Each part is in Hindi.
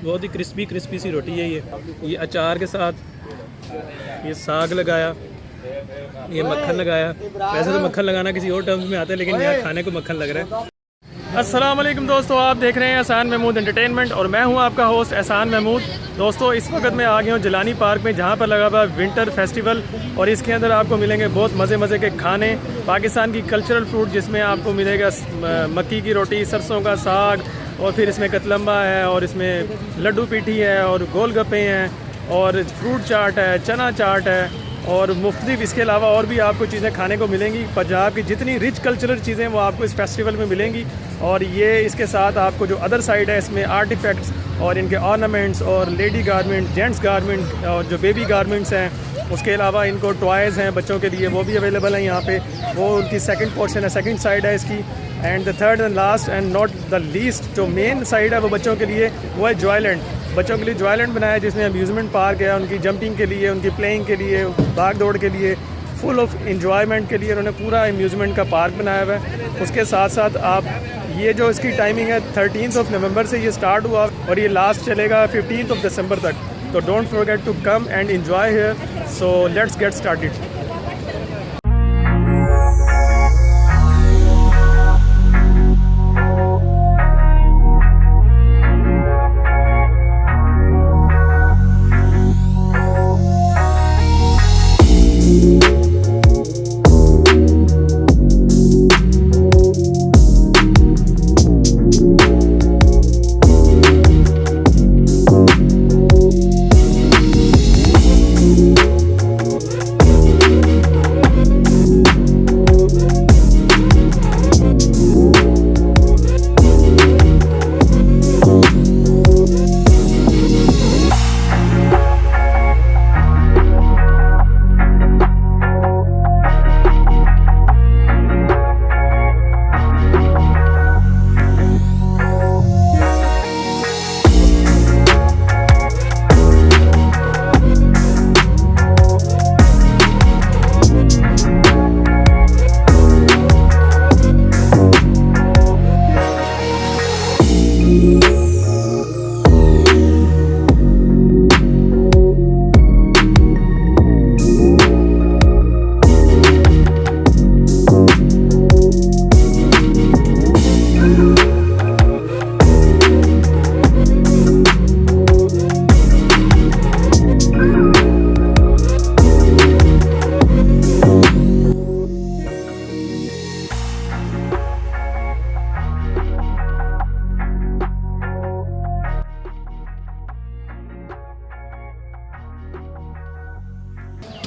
बहुत ही क्रिस्पी क्रिस्पी सी रोटी है ये अचार के साथ, ये साग लगाया, ये मक्खन लगाया। वैसे तो मक्खन लगाना किसी और टर्म्स में आता है, लेकिन यहाँ खाने को मक्खन लग रहा है। अस्सलाम वालेकुम दोस्तों, आप देख रहे हैं एहसान महमूद एंटरटेनमेंट और मैं हूं आपका होस्ट एहसान महमूद। दोस्तों इस वक्त मैं आ गया हूं जिलानी पार्क में, जहां पर लगा हुआ विंटर फेस्टिवल और इसके अंदर आपको मिलेंगे बहुत मज़े मज़े के खाने, पाकिस्तान की कल्चरल फूड, जिसमें आपको मिलेगा मक्की की रोटी, सरसों का साग, और फिर इसमें कतलम्बा है, और इसमें लड्डू पीठी है, और गोलगप्पे हैं, और फ्रूट चाट है, चना चाट है, और मुख्तलिफ इसके अलावा और भी आपको चीज़ें खाने को मिलेंगी। पंजाब की जितनी रिच कल्चरल चीज़ें वो आपको इस फेस्टिवल में मिलेंगी। और ये इसके साथ आपको जो अदर साइड है, इसमें आर्टिफैक्ट्स और इनके ऑर्नामेंट्स और लेडी गारमेंट, जेंट्स गारमेंट और जो बेबी गारमेंट्स हैं, उसके अलावा इनको टॉयज़ हैं बच्चों के लिए, वो भी अवेलेबल हैं यहाँ पे। वो उनकी सेकंड पोर्शन है, सेकंड साइड है इसकी। And the third and last and not the least, जो मेन साइड है वो बच्चों के लिए, वो है जॉयलैंड। बच्चों के लिए जॉयलैंड बनाया है, जिसमें अम्यूज़मेंट पार्क है, उनकी जंपिंग के लिए, उनकी प्लेइंग के लिए, भाग दौड़ के लिए, फुल ऑफ इंजॉयमेंट के लिए उन्होंने पूरा अम्यूज़मेंट का पार्क बनाया हुआ है। उसके साथ साथ आप ये जो इसकी टाइमिंग है 13 नवंबर से ये स्टार्ट हुआ और ये लास्ट चलेगा 15 दिसंबर तक। तो don't forget to come and enjoy here. So let's get started.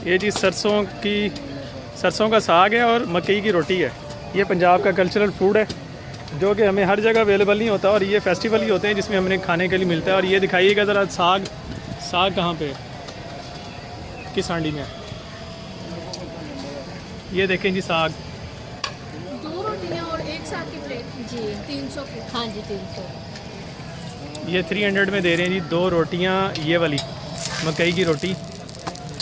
ये जी सरसों का साग है और मकई की रोटी है। ये पंजाब का कल्चरल फूड है, जो कि हमें हर जगह अवेलेबल नहीं होता, और ये फेस्टिवल ही होते हैं जिसमें हमें खाने के लिए मिलता है। और ये दिखाइएगा ज़रा साग कहाँ पे, किस हांडी में? ये देखें जी साग, 2 रोटियां और एक साग की प्लेट जी 300 की। हाँ जी 300। ये 300 में दे रहे हैं जी 2 रोटियाँ, ये वाली मकई की रोटी,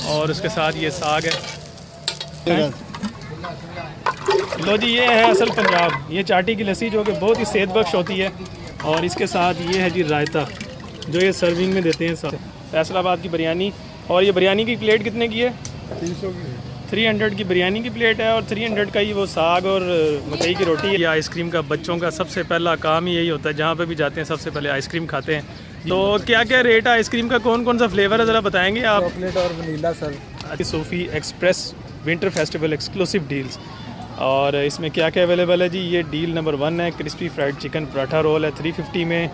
और उसके साथ ये साग है। लो जी, ये है असल पंजाब। ये चाटी की लस्सी जो कि बहुत ही सेहत बख्श होती है, और इसके साथ ये है जी रायता, जो ये सर्विंग में देते हैं साथ। फैसलाबाद की बिरयानी, और ये बिरयानी की प्लेट कितने की है? 300 की। 300 की बिरयानी की प्लेट है, और 300 का ही वो साग और मकई की रोटी है। ये आइसक्रीम का बच्चों का सबसे पहला काम ही यही होता है, जहाँ पे भी जाते हैं सबसे पहले आइसक्रीम खाते हैं। तो क्या क्या रेट है आइसक्रीम का, कौन कौन सा फ्लेवर है, ज़रा बताएंगे आप? चॉकलेट और vanilla sir. Sufi express winter festival exclusive deals, और इसमें क्या क्या अवेलेबल है जी? ये डील नंबर 1 है crispy fried chicken paratha roll है 350 में।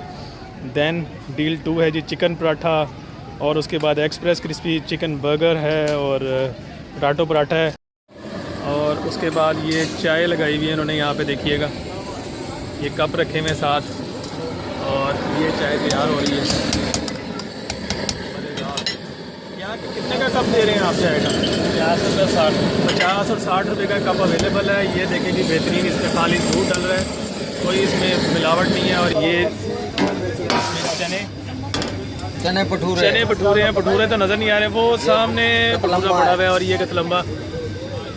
दैन डील 2 है जी चिकन पराठा, और उसके बाद एक्सप्रेस क्रिस्पी चिकन बर्गर है, और पोटैटो पराठा है, और उसके बाद ये चाय लगाई हुई है इन्होंने यहाँ पे, देखिएगा ये कप रखे हुए साथ, और ये चाय तैयार हो रही है। यहाँ कितने का कप दे रहे हैं आप चाय का? 50 और 60 रुपये का कप अवेलेबल है। ये देखें कि बेहतरीन, इसमें खाली दूध डल रहा है, कोई इसमें मिलावट नहीं है। और ये चने भटूरे हैं, भटूरे तो नज़र नहीं आ रहे, वो सामने भटूरा पड़ा हुआ है। और ये कतलम्बा,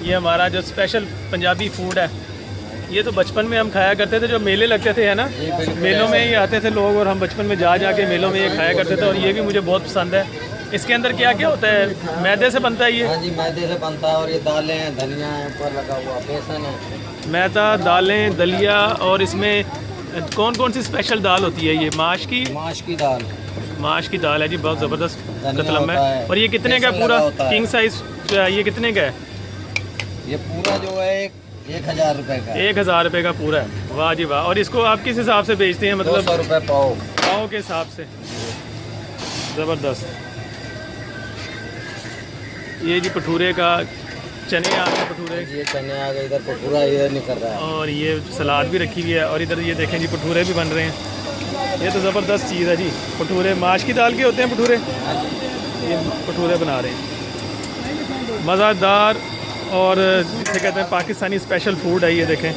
ये हमारा जो स्पेशल पंजाबी फूड है, ये तो बचपन में हम खाया करते थे, जो मेले लगते थे है ना, मेलों में ही आते थे लोग और हम बचपन में जा के मेलों में ये खाया करते थे। और ये भी मुझे बहुत पसंद है। इसके अंदर क्या क्या होता है? मैदे से बनता है ये? हाँ जी, मैदे से बनता है। और ये दालें हैं, धनिया है ऊपर लगा हुआ, बेसन है, मैदा, दालें, दलिया। और इसमें कौन कौन सी स्पेशल दाल होती है? ये माश की दाल, माश की दाल है जी, बहुत ज़बरदस्त धनिया कतलम होता है। है, और ये कितने का बेसन पूरा लगा होता है। किंग साइज ये कितने का है? ये पूरा जो है 1000 रुपये का है। 1000 रुपये का पूरा है। वाह जी वाह। और इसको आप किस हिसाब से बेचते हैं? मतलब 200 रुपये पाव। पाव के हिसाब से। ज़बरदस्त। ये जी भटूरे का, चने आ गए भटूरे, ये चने आ गए, इधर भटूरा इधर निकल रहा है। और ये सलाद भी रखी हुई है। और इधर ये देखें जी भटूरे भी बन रहे हैं। ये तो ज़बरदस्त चीज़ है जी। भटूरे माश की दाल के होते हैं भटूरे। ये भटूरे बना रहे हैं, मज़ेदार। और जिसे कहते हैं पाकिस्तानी स्पेशल फूड है। ये देखें,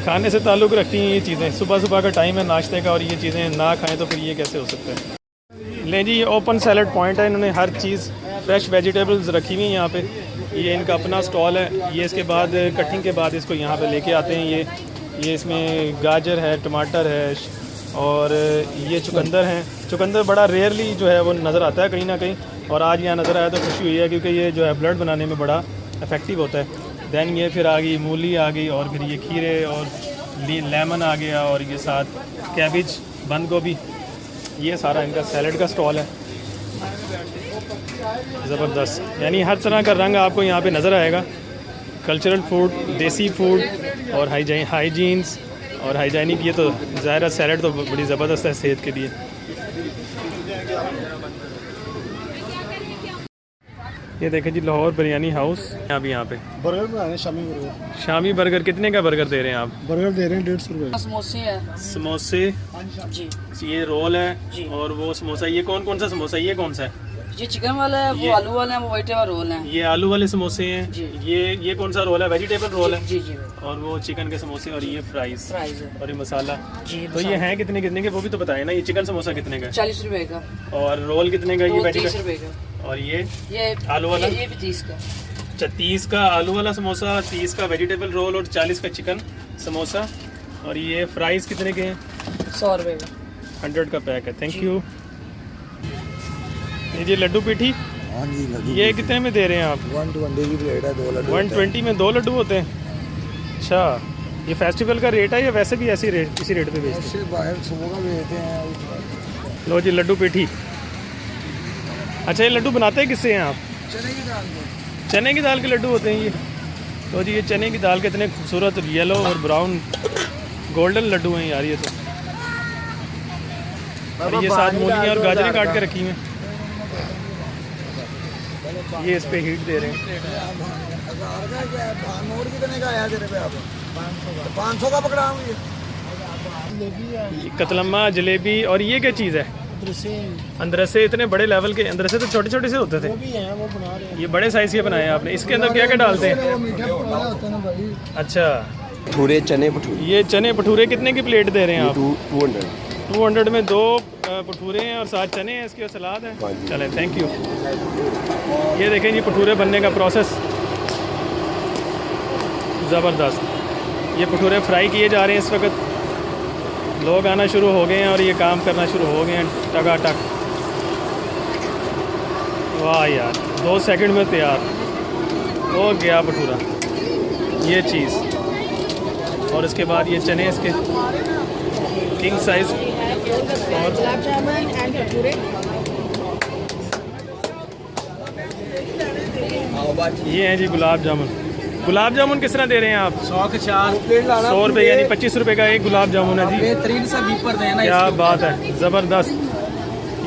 खाने से ताल्लुक़ रखती हैं ये चीज़ें। सुबह सुबह का टाइम है नाश्ते का और ये चीज़ें ना खाएं तो फिर ये कैसे हो सकता है। लें जी, ये ओपन सैलड पॉइंट है। इन्होंने हर चीज़ फ्रेश वेजिटेबल्स रखी हुई हैं यहाँ पे। ये इनका अपना स्टॉल है। ये इसके बाद कटिंग के बाद इसको यहाँ पे लेके आते हैं। ये इसमें गाजर है, टमाटर है और ये चुकंदर हैं। चुकंदर बड़ा रेयरली जो है वो नज़र आता है कहीं ना कहीं, और आज यहाँ नज़र आया तो खुशी हुई है क्योंकि ये जो है ब्लड बनाने में बड़ा इफ़ेक्टिव होता है। दैन ये फिर आ गई मूली आ गई, और फिर ये खीरे और लेमन आ गया, और ये साथ कैबिज, बंद गोभी। ये सारा इनका सैलड का स्टॉल है। ज़बरदस्त, यानी हर तरह का रंग आपको यहाँ पे नज़र आएगा। कल्चरल फूड, देसी फूड और हाइजीन्स और हाइजीनिक। ये तो ज़ाहिर सैलड तो बड़ी ज़बरदस्त है सेहत के लिए। ये देखें जी, लाहौर बिरयानी हाउस। अभी यहाँ पे बर्गर बना रहे हैं, शामी बर्गर। शामी बर्गर। कितने का बर्गर दे रहे हैं आप? बर्गर दे रहे हैं 150 रुपये। समोसे है समोसे जी, ये रोल है जी। और वो समोसा। ये कौन कौन सा समोसा? ये कौन सा है? ये चिकन वाला है, वो आलू वाला है, वो वेजिटेबल रोल है। ये आलू वाले समोसे हैं जी। ये कौन सा रोल है? वेजिटेबल रोल है। जी जी, और वो चिकन के समोसे, और ये फ्राइज फ्राइज है और ये मसाला। जी। तो ये हैं कितने कितने के वो भी तो बताएं ना। ये चिकन समोसा कितने का है? 40 रुपए का। और रोल कितने का? ये वो 30 वेजिटेबल। रुपए का। और ये आलू वाला? ये भी 30 का। 30 का आलू वाला समोसा, 30 का वेजिटेबल रोल और 40 का चिकन समोसा। और ये फ्राइज कितने के हैं? 100 रुपए का। 100 का पैक है। Thank you. ये लड्डू पीठी, हाँ जी, लड्डू ये कितने में दे रहे हैं आप? 120 की प्लेट है, 2 लड्डू। 120 में 2 लड्डू होते हैं। अच्छा, ये फेस्टिवल का रेट है या वैसे भी ऐसी रेट, इसी रेट पे बेचते हैं? उससे बाहर सुबह का बेचते हैं। लो जी, लड्डू पीठी। अच्छा, ये लड्डू बनाते हैं किससे हैं आप? चने की दाल में। चने की दाल के लड्डू होते हैं ये। तो जी, ये चने की दाल के इतने खूबसूरत येलो और ब्राउन गोल्डन लड्डू हैं यार ये तो। और ये साथ मूलियाँ और गाजरें काट के रखी हैं। ये इस पे हीट दे रहे हैं। 1000 का क्या है? नोट कितने का आया तेरे पे? आप 500 का पकड़ा हूँ। ये कतलम्मा, जलेबी। और ये क्या चीज़ है? अंदरसे। इतने बड़े लेवल के अंदरसे तो छोटे छोटे से होते थे। वो बना रहे हैं। ये बड़े साइज़ के बनाए हैं आपने। इसके अंदर क्या क्या डालते हैं? वो मीठा पकौड़ा होता है ना भाई। अच्छा, भटूरे, चने भटूरे, ये चने भटूरे कितने की प्लेट दे रहे हैं आप? 200। 200 में 2 भटूरे हैं और 7 चने हैं इसके, और सलाद है। चलें, थैंक यू। ये देखें जी, भटूरे बनने का प्रोसेस ज़बरदस्त। ये भटूरे फ्राई किए जा रहे हैं इस वक्त। लोग आना शुरू हो गए हैं और ये काम करना शुरू हो गए हैं टकाटक। वाह यार, 2 सेकंड में तैयार हो गया भटूरा। ये चीज़, और इसके बाद ये चने इसके किंग साइज। और गुलाब जामुन एंड भटूरे। ये हैं जी गुलाब जामुन। गुलाब जामुन किस तरह दे रहे हैं आप? 100 के 4 प्लेट लाना। 100 रुपये, यानी 25 रुपये का एक गुलाब जामुन है जी। बेहतरीन सा बीपर देना। क्या बात है, ज़बरदस्त।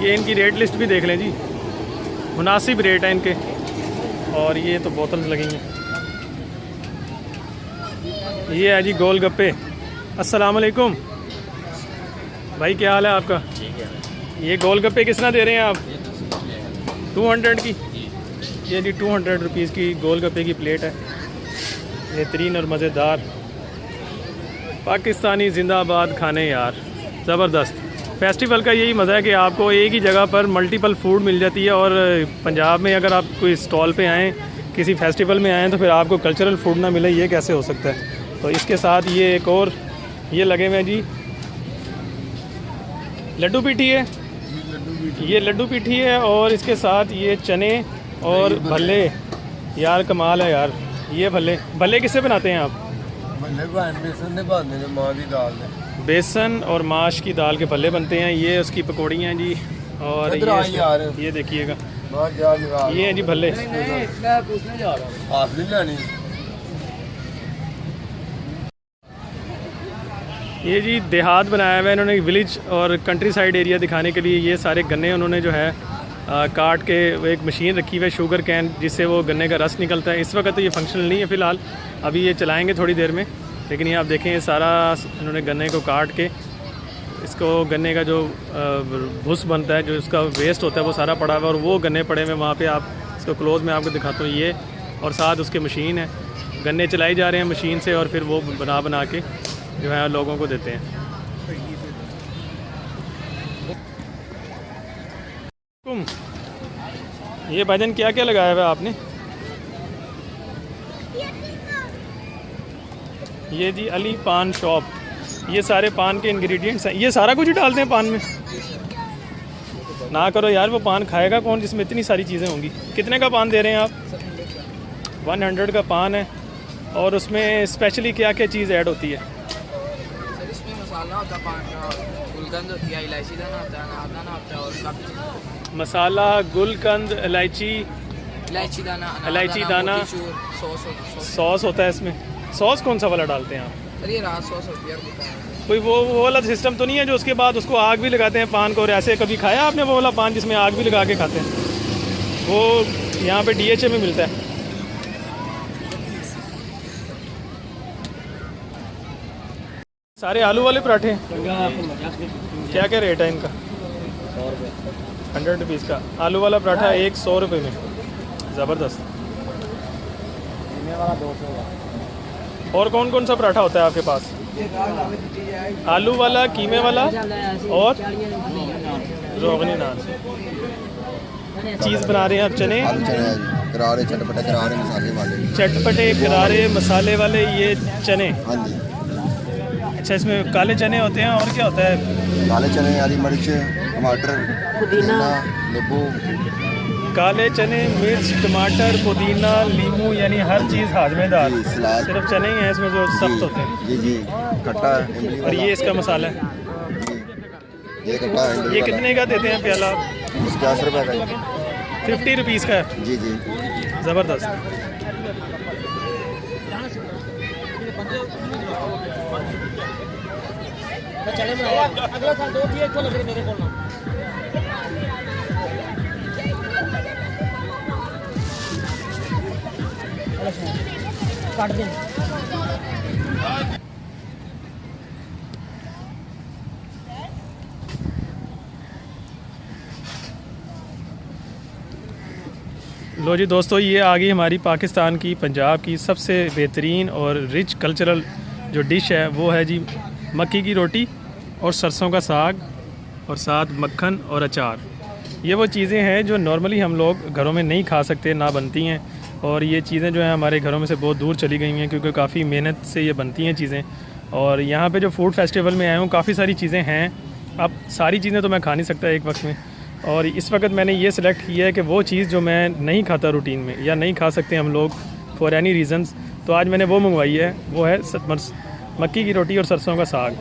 ये इनकी रेट लिस्ट भी देख लें जी, मुनासिब रेट है इनके। और ये तो बोतल्स लगी हैं। ये है जी गोलगप्पे। अस्सलाम वालेकुम भाई, क्या हाल है आपका? ये गोलगप्पे किस तरह दे रहे हैं आप? 200 की। ये जी 200 रुपीज़ की गोलगप्पे की प्लेट है। बेहतरीन और मज़ेदार पाकिस्तानी जिंदाबाद खाने यार, ज़बरदस्त। फेस्टिवल का यही मज़ा है कि आपको एक ही जगह पर मल्टीपल फूड मिल जाती है। और पंजाब में अगर आप कोई स्टॉल पे आएँ, किसी फेस्टिवल में आएँ, तो फिर आपको कल्चरल फूड ना मिले, ये कैसे हो सकता है? तो इसके साथ ये एक और ये लगे हुए हैं जी लड्डू पीठी है, ये लड्डू पीठी है और इसके साथ ये चने और भल्ले। यार कमाल है यार, ये भल्ले भल्ले किससे बनाते हैं आप? बेसन और माश की दाल के भल्ले बनते हैं। ये उसकी पकौड़ियाँ हैं जी, और ये देखिएगा ये हैं जी भल्ले। ये जी देहात बनाया हुआ है इन्होंने, विलेज और कंट्री साइड एरिया दिखाने के लिए। ये सारे गन्ने उन्होंने जो है काट के एक मशीन रखी हुई है शुगर कैन, जिससे वो गन्ने का रस निकलता है। इस वक्त तो ये फंक्शनल नहीं है फ़िलहाल, अभी ये चलाएंगे थोड़ी देर में। लेकिन ये आप देखें ये सारा इन्होंने गन्ने को काट के, इसको गन्ने का जो भुस बनता है, जो इसका वेस्ट होता है वो सारा पड़ा हुआ है, और वो गन्ने पड़े हुए वहाँ पे। आप इसको क्लोज में आपको दिखाता हूँ ये, और साथ उसके मशीन है, गन्ने चलाई जा रहे हैं मशीन से, और फिर वो बना के जो है लोगों को देते हैं। ये भाईजान क्या क्या लगाया हुआ है आपने? ये जी अली पान शॉप, ये सारे पान के इंग्रेडिएंट्स हैं। ये सारा कुछ ही डालते हैं पान में? ना करो यार, वो पान खाएगा कौन जिसमें इतनी सारी चीज़ें होंगी। कितने का पान दे रहे हैं आप? 100 का पान है। और उसमें स्पेशली क्या क्या चीज़ ऐड होती है? सर इसमें मसाला होता है, पान का गुलकंद होती है, इलायची दाना होता है, अनारदाना होता है, और काफ़ी मसाला, गुलकंद, इलायची दाना, सॉस होता है इसमें। सॉस कौन सा वाला डालते हैं आप? सर ये रात सॉस होती है। कोई वो वाला सिस्टम तो नहीं है जो उसके बाद उसको आग भी लगाते हैं पान को? और ऐसे कभी खाया आपने वो वाला पान जिसमें आग भी लगा के खाते हैं? वो यहाँ पे DHA में मिलता है। सारे आलू वाले पराठे क्या क्या रेट है इनका? 100 रुपीज़ का आलू वाला पराठा, एक 100 रुपये में। ज़बरदस्त। और कौन कौन सा पराठा होता है आपके पास? आलू वाला, कीमे वाला और रोगनी नान। चीज़ बना रहे हैं आप? चने करारे, चटपटे करारे मसाले वाले। चटपटे करारे मसाले वाले ये चने। हाँ जी। अच्छा, इसमें काले चने होते हैं और क्या होता है? काले चने, हरी मिर्च, टमाटर, पुदीना, नींबू। काले चने, मिर्च, टमाटर, पुदीना, नींबू, यानी हर चीज़ हाजमेदार। सिर्फ चने ही हैं इसमें जो सख्त होते हैं। जी जी, खट्टा है। और ये इसका मसाला है, ये खट्टा है। ये कितने का देते हैं प्याला? 50 रुपये का। 50 रुपीज़ का है। जी जी, ज़बरदस्त। काट दें। लो जी दोस्तों, ये आ गई हमारी पाकिस्तान की, पंजाब की सबसे बेहतरीन और रिच कल्चरल जो डिश है, वो है जी मक्की की रोटी और सरसों का साग, और साथ मक्खन और अचार। ये वो चीज़ें हैं जो नॉर्मली हम लोग घरों में नहीं खा सकते, ना बनती हैं। और ये चीज़ें जो हैं हमारे घरों में से बहुत दूर चली गई हैं, क्योंकि काफ़ी मेहनत से ये बनती हैं चीज़ें। और यहाँ पे जो फूड फेस्टिवल में आया हूँ, काफ़ी सारी चीज़ें हैं। अब सारी चीज़ें तो मैं खा नहीं सकता एक वक्त में, और इस वक्त मैंने ये सिलेक्ट किया है कि वो चीज़ जो मैं नहीं खाता रूटीन में, या नहीं खा सकते हम लोग फॉर एनी रीज़न्स, तो आज मैंने वो मंगवाई है। वो है मक्की की रोटी और सरसों का साग।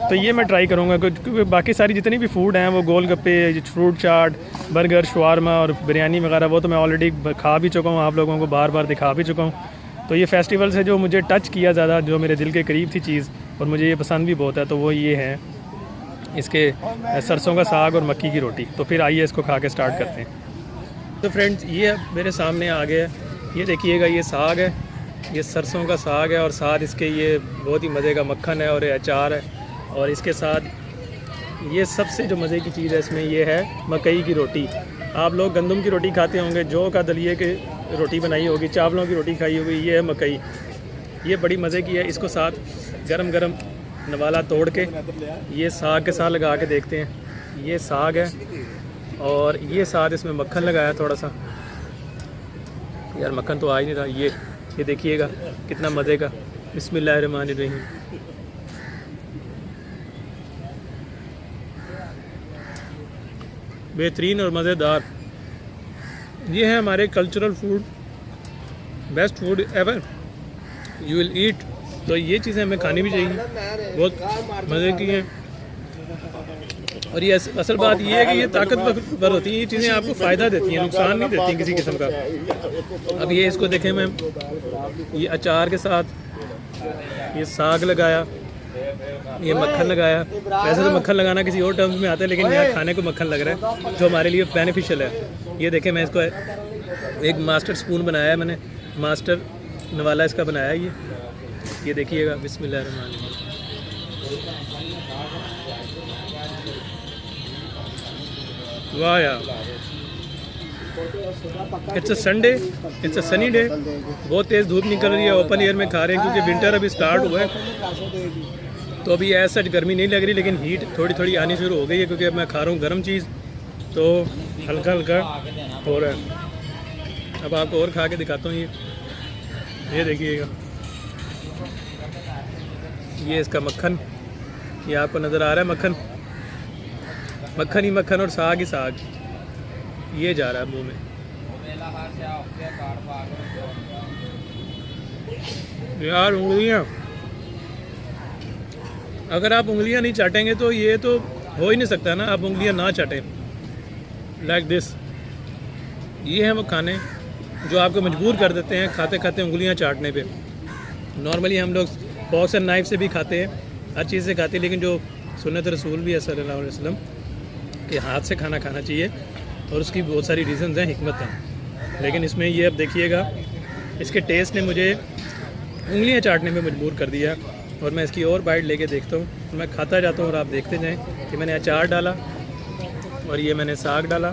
तो ये मैं ट्राई करूँगा, क्योंकि बाकी सारी जितनी भी फूड हैं, वो गोलगप्पे, फ्रूट चाट, बर्गर, शवारमा और बिरयानी वगैरह, वो तो मैं ऑलरेडी खा भी चुका हूँ, आप लोगों को बार बार दिखा भी चुका हूँ। तो ये फेस्टिवल से जो मुझे टच किया ज़्यादा, जो मेरे दिल के करीब थी चीज़, और मुझे ये पसंद भी बहुत है, तो वो ये है इसके सरसों का साग और मक्की की रोटी। तो फिर आइए इसको खा के स्टार्ट करते हैं। तो फ्रेंड्स, ये मेरे सामने आ गया, ये देखिएगा, ये साग है, ये सरसों का साग है, और साथ इसके ये बहुत ही मज़े का मक्खन है और ये अचार है। और इसके साथ ये सबसे जो मज़े की चीज़ है इसमें, ये है मकई की रोटी। आप लोग गंदम की रोटी खाते होंगे, जौ का दलिए की रोटी बनाई होगी, चावलों की रोटी खाई होगी, ये है मकई। ये बड़ी मज़े की है। इसको साथ गरम गरम नवाला तोड़ के ये साग के साथ लगा के देखते हैं। ये साग है, और ये साथ इसमें मक्खन लगाया थोड़ा सा। यार मक्खन तो आ ही नहीं रहा। ये देखिएगा कितना मज़े का, बिस्मिल्लाहिर्रहमानिर्रहीम। बेहतरीन और मज़ेदार, ये है हमारे cultural food, best food ever you will eat. तो ये चीज़ें हमें खानी भी चाहिए, बहुत मज़े की हैं। और ये असल बात ये है कि ये ताकतवर होती हैं, ये चीज़ें आपको फ़ायदा देती हैं, नुकसान नहीं देती किसी किस्म का। अब ये इसको देखें मैं, ये अचार के साथ ये साग लगाया, ये मक्खन लगाया। वैसे तो मक्खन लगाना किसी और टर्म्स में आता है, लेकिन यहाँ खाने को मक्खन लग रहा है जो हमारे लिए बेनिफिशियल है। ये देखें, मैं इसको एक मास्टर स्पून बनाया है मैंने, मास्टर नवाला इसका बनाया है ये देखिएगा। बिस्मिल्लाहिर्रहमानिर्रहीम। वाह यार, it's a Sunday, it's a sunny day. बहुत तेज़ धूप निकल रही है, ओपन एयर में खा रहे हैं क्योंकि विंटर अभी स्टार्ट हुआ है। तो अभी ऐसा गर्मी नहीं लग रही, लेकिन हीट थोड़ी थोड़ी आनी शुरू हो गई है क्योंकि अब मैं खा रहा हूँ गर्म चीज़, तो हल्का हल्का हो रहा है। अब आपको और खा के दिखाता हूँ। ये देखिएगा, ये इसका मक्खन, ये आपको नज़र आ रहा है मक्खन, मक्खन ही मक्खन और साग ही साग, ये जा रहा है मुंह में। यार उंगलियां, अगर आप उंगलियां नहीं चाटेंगे तो ये तो हो ही नहीं सकता ना, आप उंगलियां ना चाटें लाइक दिस। ये हैं वो खाने जो आपको मजबूर कर देते हैं खाते खाते उंगलियां चाटने पे। नॉर्मली हम लोग फॉक्स एंड नाइफ से भी खाते हैं, हर चीज़ से खाते हैं, लेकिन जो सुन्नत रसूल भी है सल्लल्लाहु अलैहि वसल्लम के हाथ से खाना खाना चाहिए, और उसकी बहुत सारी रीज़न्स हैं, हिकमत हैं। लेकिन इसमें ये अब देखिएगा, इसके टेस्ट ने मुझे उंगलियां चाटने में मजबूर कर दिया। और मैं इसकी और बाइट लेके देखता हूँ, मैं खाता जाता हूँ और आप देखते जाएँ कि मैंने अचार डाला और ये मैंने साग डाला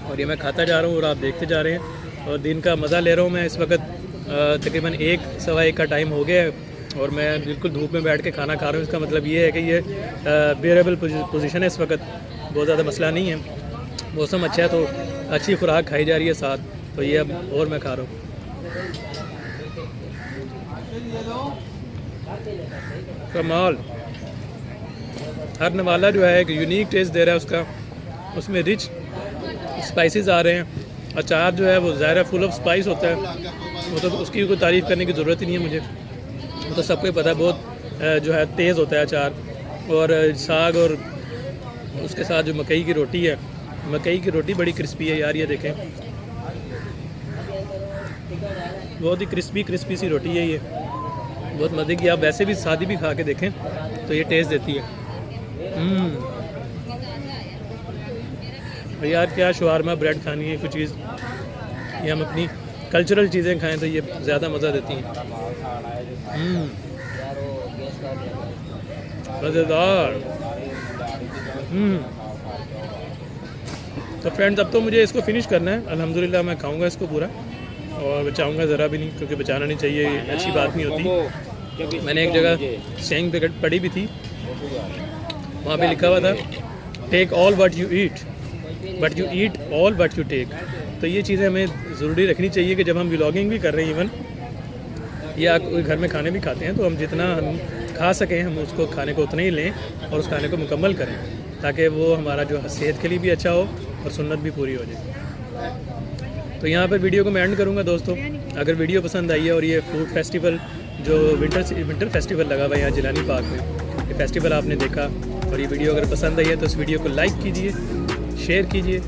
और ये मैं खाता जा रहा हूँ और आप देखते जा रहे हैं। और दिन का मज़ा ले रहा हूँ मैं। इस वक्त तकरीबन 1-1:15 का टाइम हो गया है और मैं बिल्कुल धूप में बैठ के खाना खा रहा हूँ। इसका मतलब ये है कि ये बेरेबल पोजीशन है इस वक्त, बहुत ज़्यादा मसला नहीं है, मौसम अच्छा है तो अच्छी खुराक खाई जा रही है साथ। तो ये अब और मैं खा रहा हूँ। कमाल, हर नवाला जो है एक यूनिक टेस्ट दे रहा है उसका, उसमें रिच स्पाइसेस आ रहे हैं। अचार जो है वो ज़ाहिर फुल ऑफ स्पाइस होता है, वो तो उसकी कोई तारीफ़ करने की ज़रूरत ही नहीं है मुझे, वो तो सबको ही पता है बहुत जो है तेज़ होता है अचार। और साग और उसके साथ जो मकई की रोटी है, मकई की रोटी बड़ी क्रिस्पी है यार, ये देखें बहुत ही क्रिस्पी सी रोटी है ये, बहुत मज़े की। आप वैसे भी सादी भी खा के देखें तो ये टेस्ट देती है। यार क्या शवारमा ब्रेड खानी है कुछ चीज़, ये हम अपनी कल्चरल चीज़ें खाएं तो ये ज़्यादा मज़ा देती हैं। मज़ेदार। तो फ्रेंड्स, अब तो मुझे इसको फिनिश करना है। अल्हम्दुलिल्लाह मैं खाऊंगा इसको पूरा और बचाऊंगा ज़रा भी नहीं, क्योंकि बचाना नहीं चाहिए, ये अच्छी बात नहीं होती। मैंने एक जगह सेइंग पढ़ी भी थी, वहाँ पे लिखा हुआ था take all what you eat but you eat all what you take. तो ये चीज़ें हमें ज़रूरी रखनी चाहिए कि जब हम व्लॉगिंग भी कर रहे हैं, इवन या कोई घर में खाने भी खाते हैं, तो हम जितना हम खा सकें हम उसको खाने को उतना ही लें और उस खाने को मुकम्मल करें, ताकि वो हमारा जो सेहत के लिए भी अच्छा हो और सुन्नत भी पूरी हो जाए। तो यहाँ पर वीडियो को मैं एंड करूँगा दोस्तों। अगर वीडियो पसंद आई है और ये फूड फेस्टिवल जो विंटर फेस्टिवल लगा हुआ है यहाँ जिलानी पार्क में, ये फेस्टिवल आपने देखा और ये वीडियो अगर पसंद आई है तो इस वीडियो को लाइक कीजिए, शेयर कीजिए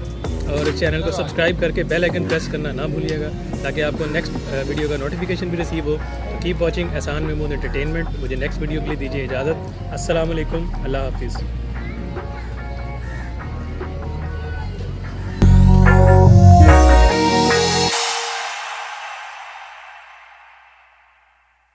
और चैनल को सब्सक्राइब करके बेल आइकन प्रेस करना ना भूलिएगा, ताकि आपको नेक्स्ट वीडियो का नोटिफिकेशन भी रिसीव हो। तो कीप वॉचिंग एहसान महमूद एंटरटेनमेंट। मुझे नेक्स्ट वीडियो के लिए दीजिए इजाज़त। अस्सलाम वालेकुम, अल्लाह हाफिज़।